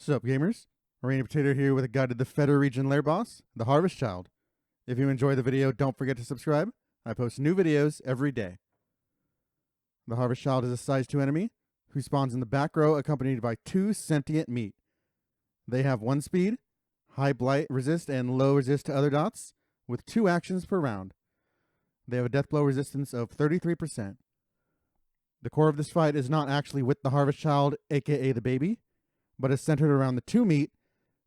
What's up, gamers? Rainy Potato here with a guide to the Foeter region Lair Boss, the Harvest Child. If you enjoy the video, don't forget to subscribe. I post new videos every day. The Harvest Child is a size 2 enemy who spawns in the back row accompanied by 2 sentient meat. They have 1 speed, high blight resist, and low resist to other dots, with 2 actions per round. They have a death blow resistance of 33%. The core of this fight is not actually with the Harvest Child, aka the baby, but is centered around the 2 meat,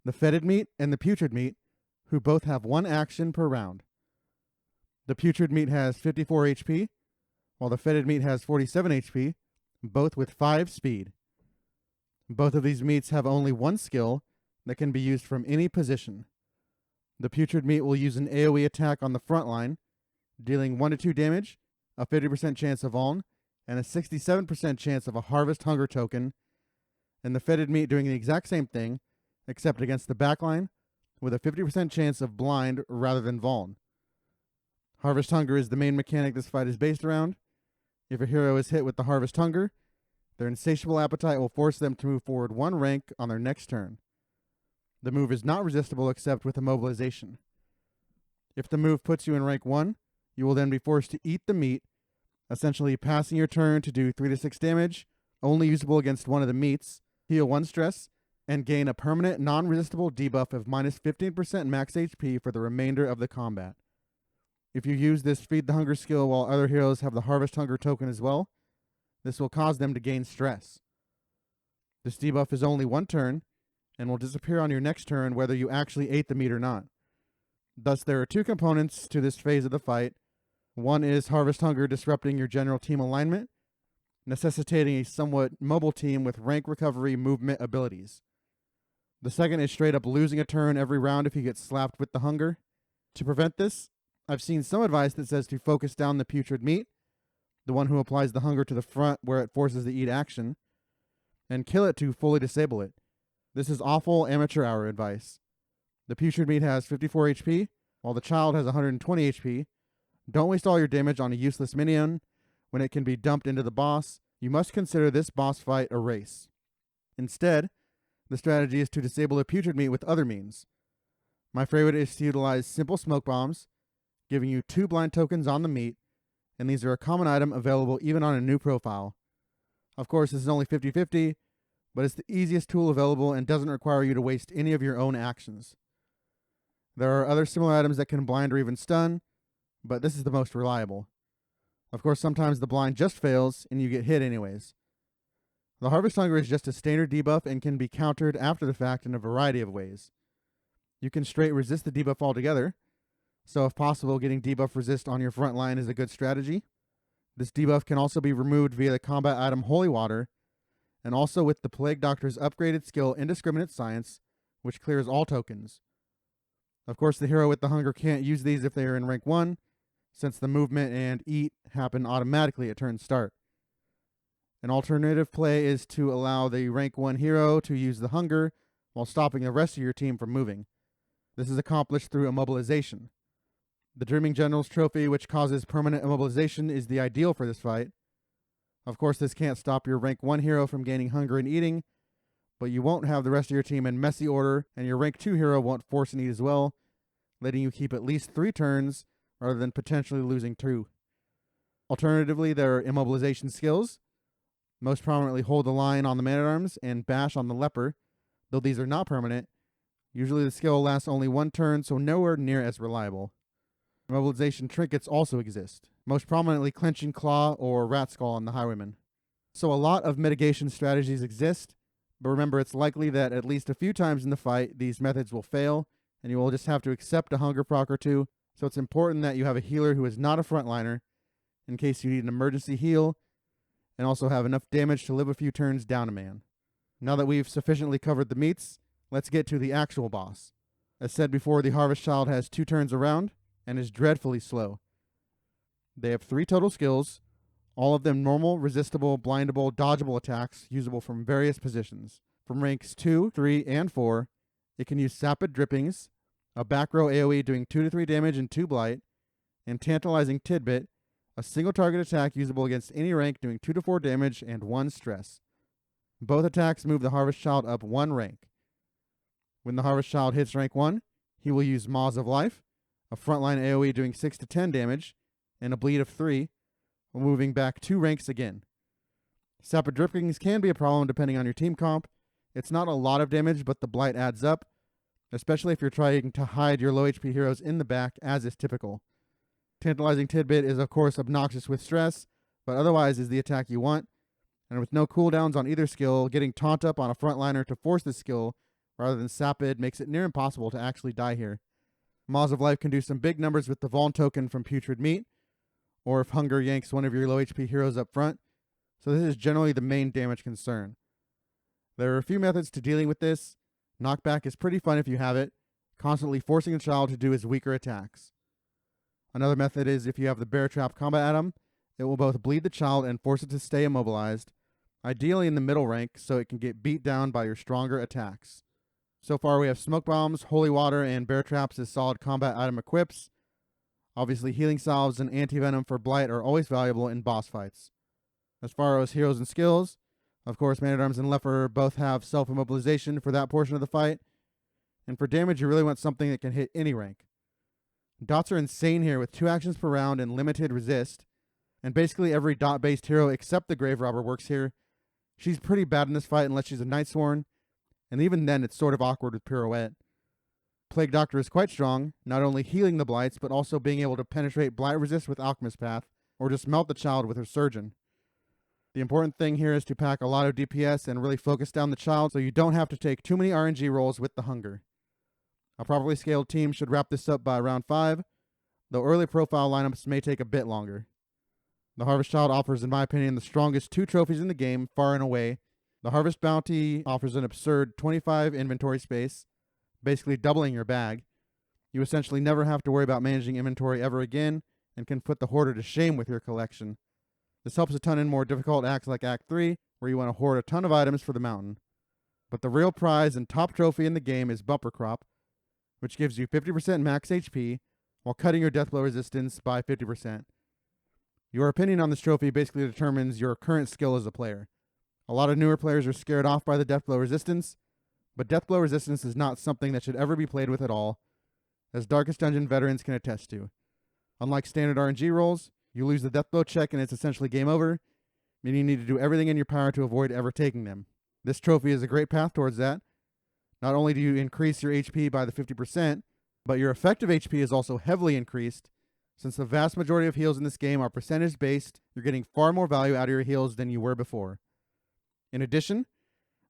the fetid meat and the putrid meat, who both have 1 action per round. The putrid meat has 54 HP, while the fetid meat has 47 HP, both with 5 speed. Both of these meats have only 1 skill that can be used from any position. The putrid meat will use an AoE attack on the front line, dealing 1 to 2 damage, a 50% chance of Uln, and a 67% chance of a Harvest Hunger token, and the fetid meat doing the exact same thing, except against the backline, with a 50% chance of blind rather than Vuln. Harvest Hunger is the main mechanic this fight is based around. If a hero is hit with the Harvest Hunger, their insatiable appetite will force them to move forward 1 rank on their next turn. The move is not resistible except with immobilization. If the move puts you in rank 1, you will then be forced to eat the meat, essentially passing your turn to do 3 to 6 damage, only usable against one of the meats, heal 1 stress, and gain a permanent non-resistible debuff of minus 15% max HP for the remainder of the combat. If you use this Feed the Hunger skill while other heroes have the Harvest Hunger token as well, this will cause them to gain stress. This debuff is only 1 turn, and will disappear on your next turn whether you actually ate the meat or not. Thus, there are 2 components to this phase of the fight. One is Harvest Hunger disrupting your general team alignment, necessitating a somewhat mobile team with rank recovery movement abilities. The second is straight up losing a turn every round if you get slapped with the hunger. To prevent this, I've seen some advice that says to focus down the putrid meat, the one who applies the hunger to the front where it forces the eat action, and kill it to fully disable it. This is awful amateur hour advice. The putrid meat has 54 HP, while the child has 120 HP. Don't waste all your damage on a useless minion when it can be dumped into the boss. You must consider this boss fight a race. Instead, the strategy is to disable the putrid meat with other means. My favorite is to utilize simple smoke bombs, giving you 2 blind tokens on the meat, and these are a common item available even on a new profile. Of course, this is only 50-50, but it's the easiest tool available and doesn't require you to waste any of your own actions. There are other similar items that can blind or even stun, but this is the most reliable. Of course, sometimes the blind just fails and you get hit anyways. The Harvest Hunger is just a standard debuff and can be countered after the fact in a variety of ways. You can straight resist the debuff altogether, so if possible, getting debuff resist on your front line is a good strategy. This debuff can also be removed via the combat item Holy Water, and also with the Plague Doctor's upgraded skill Indiscriminate Science, which clears all tokens. Of course, the hero with the hunger can't use these if they are in rank 1, since the movement and eat happen automatically at turn start. An alternative play is to allow the rank 1 hero to use the hunger while stopping the rest of your team from moving. This is accomplished through immobilization. The Dreaming General's trophy, which causes permanent immobilization, is the ideal for this fight. Of course, this can't stop your rank 1 hero from gaining hunger and eating, but you won't have the rest of your team in messy order, and your rank 2 hero won't force and eat as well, letting you keep at least 3 turns rather than potentially losing 2. Alternatively, there are immobilization skills, most prominently Hold the Line on the Man-at-Arms and Bash on the Leper, though these are not permanent. Usually the skill lasts only 1 turn, so nowhere near as reliable. Immobilization trinkets also exist, most prominently Clenching Claw or Rat Skull on the Highwayman. So a lot of mitigation strategies exist, but remember it's likely that at least a few times in the fight these methods will fail, and you will just have to accept a hunger proc or 2, so it's important that you have a healer who is not a frontliner, in case you need an emergency heal, and also have enough damage to live a few turns down a man. Now that we've sufficiently covered the meats, let's get to the actual boss. As said before, the Harvest Child has 2 turns around, and is dreadfully slow. They have 3 total skills, all of them normal, resistible, blindable, dodgeable attacks usable from various positions. From ranks 2, 3, and 4, it can use Sapid Drippings, a back row AoE doing 2 to 3 damage and 2 blight, and Tantalizing Tidbit, a single target attack usable against any rank doing 2 to 4 damage and 1 stress. Both attacks move the Harvest Child up 1 rank. When the Harvest Child hits rank 1, he will use Maws of Life, a frontline AoE doing 6 to 10 damage, and a bleed of 3, while moving back 2 ranks again. Sapid Drippings can be a problem depending on your team comp. It's not a lot of damage, but the blight adds up, especially if you're trying to hide your low HP heroes in the back, as is typical. Tantalizing Tidbit is of course obnoxious with stress, but otherwise is the attack you want, and with no cooldowns on either skill, getting Taunt Up on a frontliner to force the skill rather than Sapid makes it near impossible to actually die here. Maws of Life can do some big numbers with the Vuln token from Putrid Meat, or if Hunger yanks one of your low HP heroes up front, so this is generally the main damage concern. There are a few methods to dealing with this. Knockback is pretty fun if you have it, constantly forcing the child to do his weaker attacks. Another method is if you have the Bear Trap combat atom, it will both bleed the child and force it to stay immobilized, ideally in the middle rank so it can get beat down by your stronger attacks. So far we have Smoke Bombs, Holy Water, and Bear Traps as solid combat item equips. Obviously Healing Salves and Anti-Venom for Blight are always valuable in boss fights. As far as heroes and skills, of course Man-at-Arms and Leper both have self-immobilization for that portion of the fight, and for damage you really want something that can hit any rank. Dots are insane here with 2 actions per round and limited resist, and basically every dot-based hero except the Grave Robber works here. She's pretty bad in this fight unless she's a Nightsworn, and even then it's sort of awkward with Pirouette. Plague Doctor is quite strong, not only healing the blights, but also being able to penetrate blight resist with Alchemist Path, or just melt the child with her Surgeon. The important thing here is to pack a lot of DPS and really focus down the child so you don't have to take too many RNG rolls with the Hunger. A properly scaled team should wrap this up by round 5, though early profile lineups may take a bit longer. The Harvest Child offers, in my opinion, the strongest 2 trophies in the game, far and away. The Harvest Bounty offers an absurd 25 inventory space, basically doubling your bag. You essentially never have to worry about managing inventory ever again, and can put the Hoarder to shame with your collection. This helps a ton in more difficult acts like Act 3, where you want to hoard a ton of items for the mountain. But the real prize and top trophy in the game is Bumper Crop, which gives you 50% max HP, while cutting your deathblow resistance by 50%. Your opinion on this trophy basically determines your current skill as a player. A lot of newer players are scared off by the deathblow resistance, but deathblow resistance is not something that should ever be played with at all, as Darkest Dungeon veterans can attest to. Unlike standard RNG rolls, you lose the deathblow check and it's essentially game over, meaning you need to do everything in your power to avoid ever taking them. This trophy is a great path towards that. Not only do you increase your HP by the 50%, but your effective HP is also heavily increased. Since the vast majority of heals in this game are percentage based, you're getting far more value out of your heals than you were before. In addition,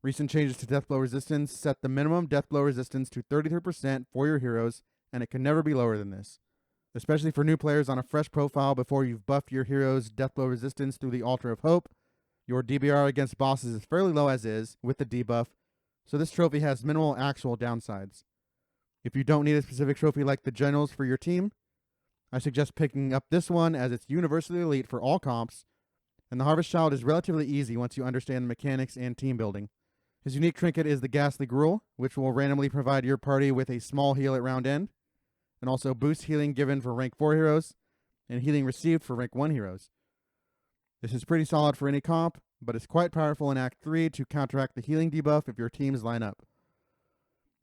recent changes to deathblow resistance set the minimum deathblow resistance to 33% for your heroes, and it can never be lower than this. Especially for new players on a fresh profile before you've buffed your hero's deathblow resistance through the Altar of Hope, your DBR against bosses is fairly low as is, with the debuff, so this trophy has minimal actual downsides. If you don't need a specific trophy like the Generals for your team, I suggest picking up this one as it's universally elite for all comps, and the Harvest Child is relatively easy once you understand the mechanics and team building. His unique trinket is the Ghastly Gruel, which will randomly provide your party with a small heal at round end, and also boost healing given for rank 4 heroes, and healing received for rank 1 heroes. This is pretty solid for any comp, but it's quite powerful in Act 3 to counteract the healing debuff if your teams line up.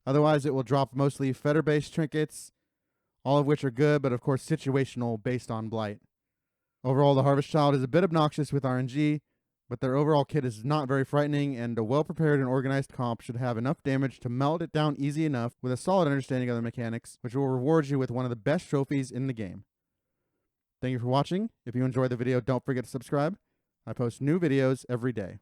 Otherwise, it will drop mostly Foeter-based trinkets, all of which are good, but of course situational based on Blight. Overall, the Harvest Child is a bit obnoxious with RNG, but their overall kit is not very frightening, and a well-prepared and organized comp should have enough damage to melt it down easy enough with a solid understanding of the mechanics, which will reward you with one of the best trophies in the game. Thank you for watching. If you enjoyed the video, don't forget to subscribe. I post new videos every day.